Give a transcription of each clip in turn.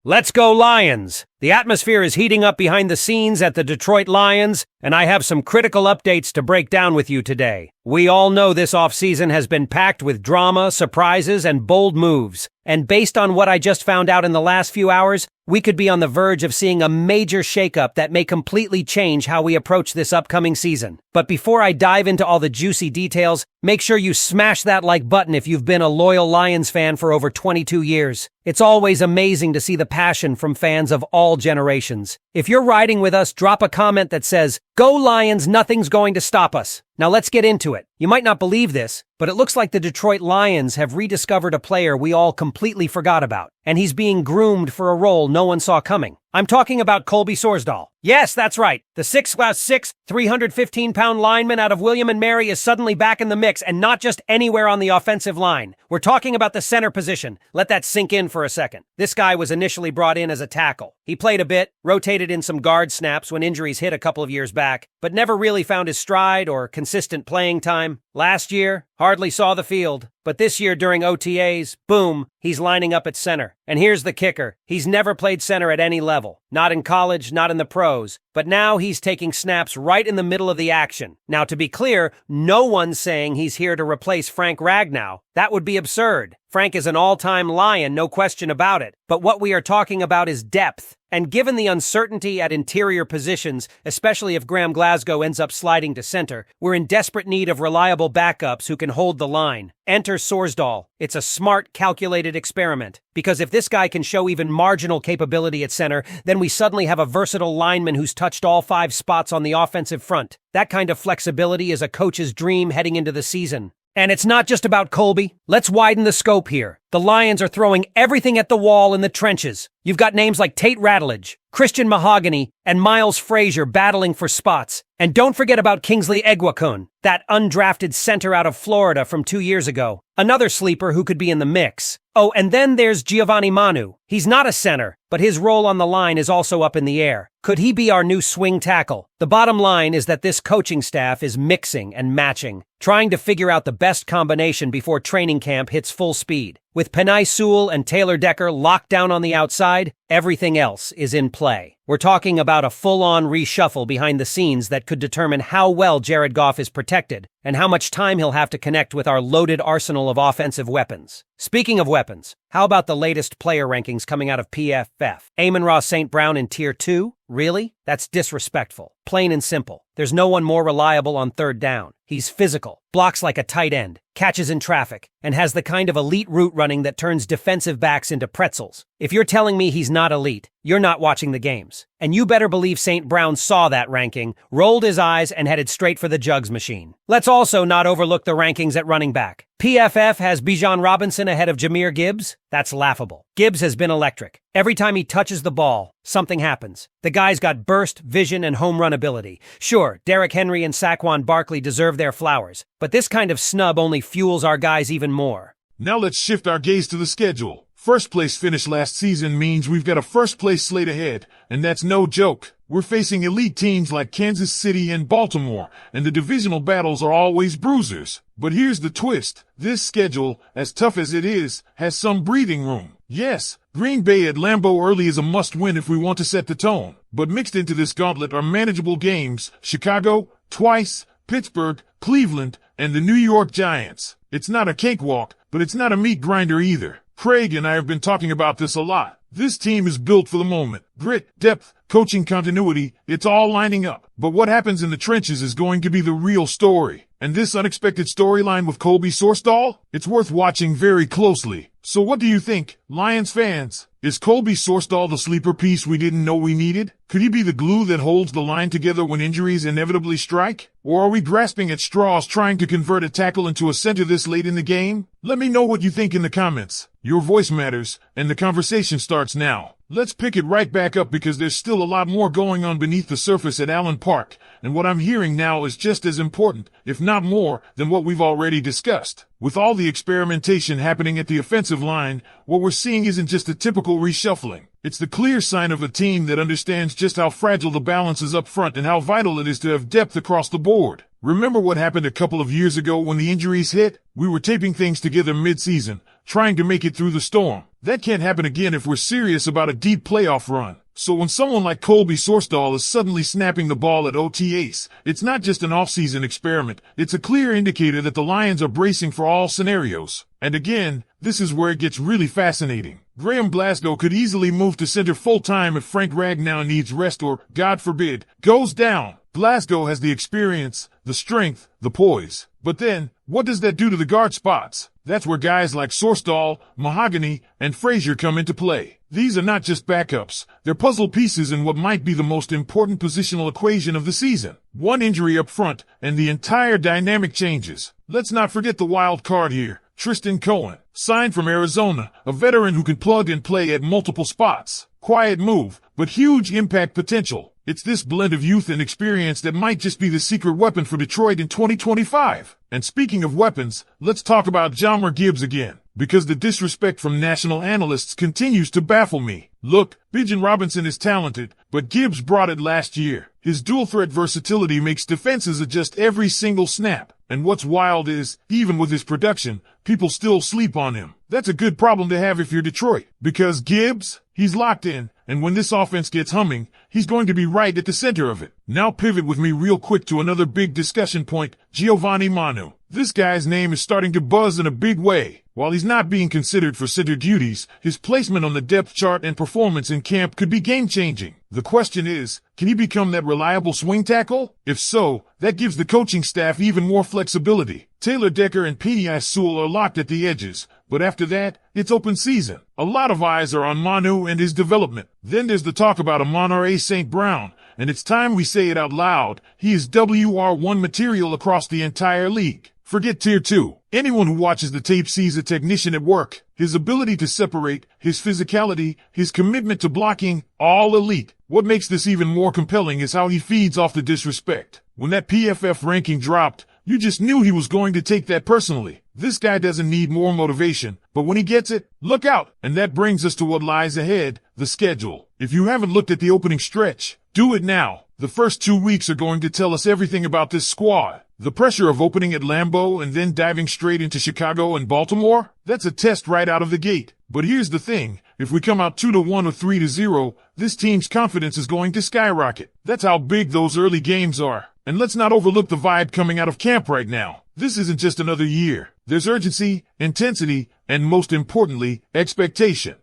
Let's go Lions! The atmosphere is heating up behind the scenes at the Detroit Lions, and I have some critical updates to break down with you today. We all know this offseason has been packed with drama, surprises, and bold moves. And based on what I just found out in the last few hours, we could be on the verge of seeing a major shakeup that may completely change how we approach this upcoming season. But before I dive into all the juicy details, make sure you smash that like button if you've been a loyal Lions fan for over 22 years. It's always amazing to see the passion from fans of all generations. If you're riding with us, drop a comment that says, "Go Lions, nothing's going to stop us." Now let's get into it. You might not believe this, but it looks like the Detroit Lions have rediscovered a player we all completely forgot about, and he's being groomed for a role no one saw coming. I'm talking about Colby Sorsdahl. Yes, that's right. The 6'6", 315-pound lineman out of William & Mary is suddenly back in the mix, and not just anywhere on the offensive line. We're talking about the center position. Let that sink in for a second. This guy was initially brought in as a tackle. He played a bit, rotated in some guard snaps when injuries hit a couple of years back, but never really found his stride or consistent playing time. Last year, hardly saw the field. But this year during OTAs, boom, he's lining up at center. And here's the kicker. He's never played center at any level. Not in college, not in the pros. But now he's taking snaps right in the middle of the action. Now, to be clear, no one's saying he's here to replace Frank Ragnow. That would be absurd. Frank is an all-time Lion, no question about it. But what we are talking about is depth. And given the uncertainty at interior positions, especially if Graham Glasgow ends up sliding to center, we're in desperate need of reliable backups who can hold the line. Enter Sorsdahl. It's a smart, calculated experiment. Because if this guy can show even marginal capability at center, then we suddenly have a versatile lineman who's touched all 5 spots on the offensive front. That kind of flexibility is a coach's dream heading into the season. And it's not just about Colby. Let's widen the scope here. The Lions are throwing everything at the wall in the trenches. You've got names like Tate Ratledge, Christian Mahogany, and Miles Frazier battling for spots. And don't forget about Kingsley Eguakun, that undrafted center out of Florida from 2 years ago. Another sleeper who could be in the mix. Oh, and then there's Giovanni Manu. He's not a center, but his role on the line is also up in the air. Could he be our new swing tackle? The bottom line is that this coaching staff is mixing and matching, trying to figure out the best combination before training camp hits full speed. With Penei Sewell and Taylor Decker locked down on the outside, everything else is in play. We're talking about a full-on reshuffle behind the scenes that could determine how well Jared Goff is protected and how much time he'll have to connect with our loaded arsenal of offensive weapons. Speaking of weapons, how about the latest player rankings coming out of PFF? Amon-Ra St. Brown in Tier 2? Really? That's disrespectful. Plain and simple. There's no one more reliable on third down. He's physical, blocks like a tight end, catches in traffic, and has the kind of elite route running that turns defensive backs into pretzels. If you're telling me he's not elite, you're not watching the games. And you better believe St. Brown saw that ranking, rolled his eyes, and headed straight for the jugs machine. Let's also not overlook the rankings at running back. PFF has Bijan Robinson ahead of Jahmyr Gibbs. That's laughable. Gibbs has been electric. Every time he touches the ball, something happens. The guy's got burst, vision, and home run ability. Sure, Derrick Henry and Saquon Barkley deserve their flowers, but this kind of snub only fuels our guys even more. Now let's shift our gaze to the schedule. First place finish last season means we've got a first place slate ahead, and that's no joke. We're facing elite teams like Kansas City and Baltimore, and the divisional battles are always bruisers. But here's the twist. This schedule, as tough as it is, has some breathing room. Yes, Green Bay at Lambeau Early is a must-win if we want to set the tone. But mixed into this gauntlet are manageable games: Chicago, twice, Pittsburgh, Cleveland, and the New York Giants. It's not a cakewalk, but it's not a meat grinder either. Craig and I have been talking about this a lot. This team is built for the moment. Grit, depth, coaching continuity, it's all lining up. But what happens in the trenches is going to be the real story. And this unexpected storyline with Colby Sorsdahl? It's worth watching very closely. So what do you think, Lions fans? Is Colby Sorsdahl the sleeper piece we didn't know we needed? Could he be the glue that holds the line together when injuries inevitably strike? Or are we grasping at straws trying to convert a tackle into a center this late in the game? Let me know what you think in the comments. Your voice matters, and the conversation starts now. Let's pick it right back up because there's still a lot more going on beneath the surface at Allen Park, and what I'm hearing now is just as important, if not more, than what we've already discussed. With all the experimentation happening at the offensive line, what we're seeing isn't just a typical reshuffling. It's the clear sign of a team that understands just how fragile the balance is up front and how vital it is to have depth across the board. Remember what happened a couple of years ago when the injuries hit? We were taping things together mid-season, trying to make it through the storm. That can't happen again if we're serious about a deep playoff run. So when someone like Colby Sorsdahl is suddenly snapping the ball at OTAs, it's not just an off-season experiment. It's a clear indicator that the Lions are bracing for all scenarios. And again, this is where it gets really fascinating. Graham Glasgow could easily move to center full-time if Frank Ragnow needs rest or, God forbid, goes down. Glasgow has the experience, the strength, the poise. But then, what does that do to the guard spots? That's where guys like Sorsdahl, Mahogany, and Frazier come into play. These are not just backups. They're puzzle pieces in what might be the most important positional equation of the season. One injury up front, and the entire dynamic changes. Let's not forget the wild card here. Tristan Cohen, signed from Arizona, a veteran who can plug and play at multiple spots. Quiet move, but huge impact potential. It's this blend of youth and experience that might just be the secret weapon for Detroit in 2025. And speaking of weapons, let's talk about Jahmyr Gibbs again, because the disrespect from national analysts continues to baffle me. Look, Bijan Robinson is talented, but Gibbs brought it last year. His dual-threat versatility makes defenses adjust every single snap. And what's wild is, even with his production, people still sleep on him. That's a good problem to have if you're Detroit, because Gibbs, he's locked in, and when this offense gets humming, he's going to be right at the center of it. Now pivot with me real quick to another big discussion point, Giovanni Manu. This guy's name is starting to buzz in a big way. While he's not being considered for center duties, his placement on the depth chart and performance in camp could be game-changing. The question is, can he become that reliable swing tackle? If so, that gives the coaching staff even more flexibility. Taylor Decker and Penei Sewell are locked at the edges, but after that, it's open season. A lot of eyes are on Manu and his development. Then there's the talk about Amon-Ra St. Brown, and it's time we say it out loud. He is WR1 material across the entire league. Forget Tier 2. Anyone who watches the tape sees a technician at work. His ability to separate, his physicality, his commitment to blocking, all elite. What makes this even more compelling is how he feeds off the disrespect. When that PFF ranking dropped, you just knew he was going to take that personally. This guy doesn't need more motivation, but when he gets it, look out. And that brings us to what lies ahead, the schedule. If you haven't looked at the opening stretch, do it now. The first 2 weeks are going to tell us everything about this squad. The pressure of opening at Lambeau and then diving straight into Chicago and Baltimore, that's a test right out of the gate. But here's the thing, if we come out 2-1 or 3-0, this team's confidence is going to skyrocket. That's how big those early games are. And let's not overlook the vibe coming out of camp right now. This isn't just another year. There's urgency, intensity, and most importantly, expectation.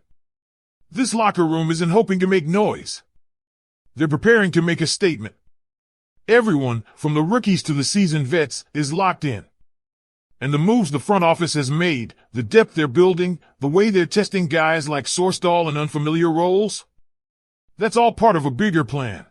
This locker room isn't hoping to make noise. They're preparing to make a statement. Everyone, from the rookies to the seasoned vets, is locked in. And the moves the front office has made, the depth they're building, the way they're testing guys like Sorsdahl in unfamiliar roles, that's all part of a bigger plan.